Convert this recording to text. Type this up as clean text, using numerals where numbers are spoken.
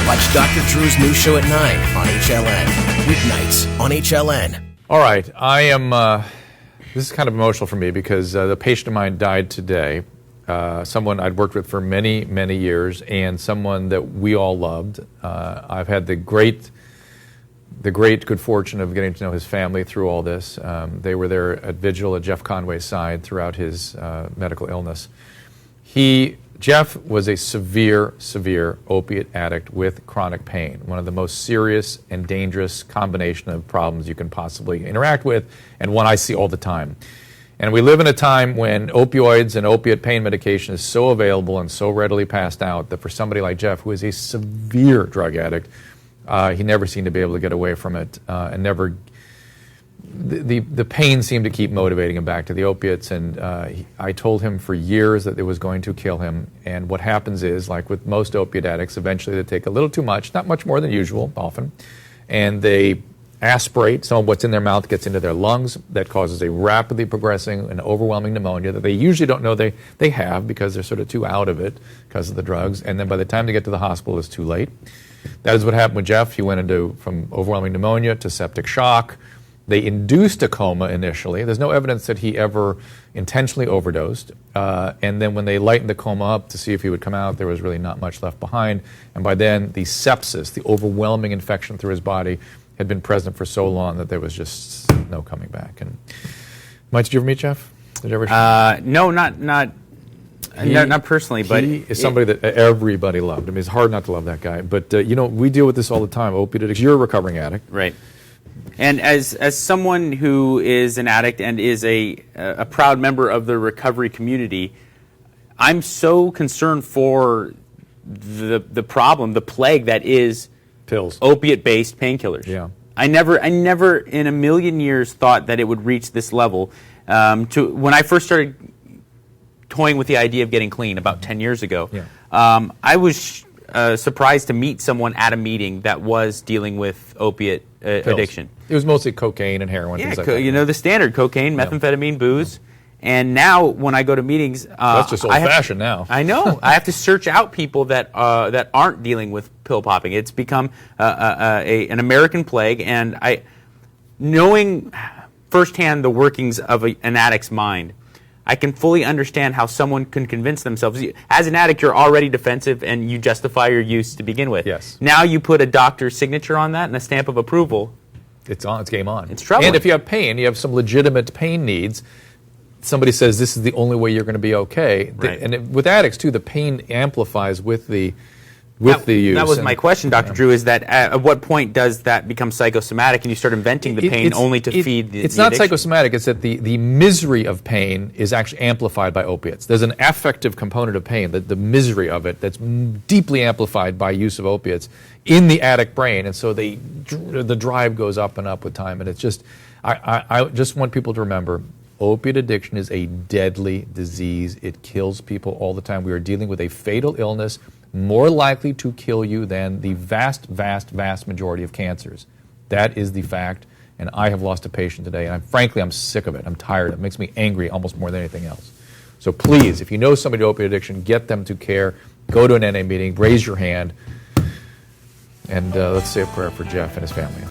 Watch Dr. Drew's new show at 9 on HLN. Weeknights on HLN. All right, I am, this is kind of emotional for me because the patient of mine died today. Someone I'd worked with for many, many years, and someone that we all loved. I've had the great good fortune of getting to know his family through all this. They were there at vigil at Jeff Conaway's side throughout his medical illness. Jeff was a severe opiate addict with chronic pain, one of the most serious and dangerous combination of problems you can possibly interact with, and one I see all the time. And we live in a time when opioids and opiate pain medication is so available and so readily passed out that for somebody like Jeff, who is a severe drug addict, he never seemed to be able to get away from it, and never. The pain seemed to keep motivating him back to the opiates, and I told him for years that it was going to kill him. And what happens is, like with most opiate addicts, eventually they take a little too much, not much more than usual, often, and they aspirate. Some of what's in their mouth gets into their lungs. That causes a rapidly progressing and overwhelming pneumonia that they usually don't know they have because they're sort of too out of it because of the drugs. And then by the time they get to the hospital, it's too late. That is what happened with Jeff. He went from overwhelming pneumonia to septic shock. They induced a coma initially. There's no evidence that he ever intentionally overdosed. And then when they lightened the coma up to see if he would come out, there was really not much left behind. And by then, the sepsis, the overwhelming infection through his body, had been present for so long that there was just no coming back. And Mike, did you ever meet Jeff? Did you ever? No, not personally. But he is somebody that everybody loved. I mean, it's hard not to love that guy. But we deal with this all the time. Opiate addicts. You're a recovering addict, right? And as someone who is an addict and is a proud member of the recovery community, I'm so concerned for the problem, the plague that is pills, opiate-based painkillers. Yeah, I never in a million years thought that it would reach this level. When I first started toying with the idea of getting clean about 10 years ago, I was surprised to meet someone at a meeting that was dealing with opiate addiction. It was mostly cocaine and heroin. Yeah, things like that. The standard cocaine, methamphetamine, booze. And now when I go to meetings, that's just old-fashioned now. I know. I have to search out people that aren't dealing with pill popping. It's become an American plague, and knowing firsthand the workings of an addict's mind, I can fully understand how someone can convince themselves. As an addict, you're already defensive and you justify your use to begin with. Yes. Now you put a doctor's signature on that and a stamp of approval. It's game on. It's troubling. And if you have pain, you have some legitimate pain needs, somebody says this is the only way you're going to be okay. Right. With addicts, too, the pain amplifies with the use. That was my question, Dr. Drew, is that at what point does that become psychosomatic and you start inventing the pain only to feed the It's not addiction? psychosomatic. It's that the misery of pain is actually amplified by opiates. There's an affective component of pain, the misery of it, that's deeply amplified by use of opiates in the addict brain. And so the drive goes up and up with time. And it's just, I just want people to remember, opiate addiction is a deadly disease. It kills people all the time. We are dealing with a fatal illness more likely to kill you than the vast majority of cancers. That is the fact, and I have lost a patient today, and frankly, I'm sick of it. I'm tired. It makes me angry almost more than anything else. So please, if you know somebody with opiate addiction, get them to care. Go to an NA meeting, raise your hand, and let's say a prayer for Jeff and his family.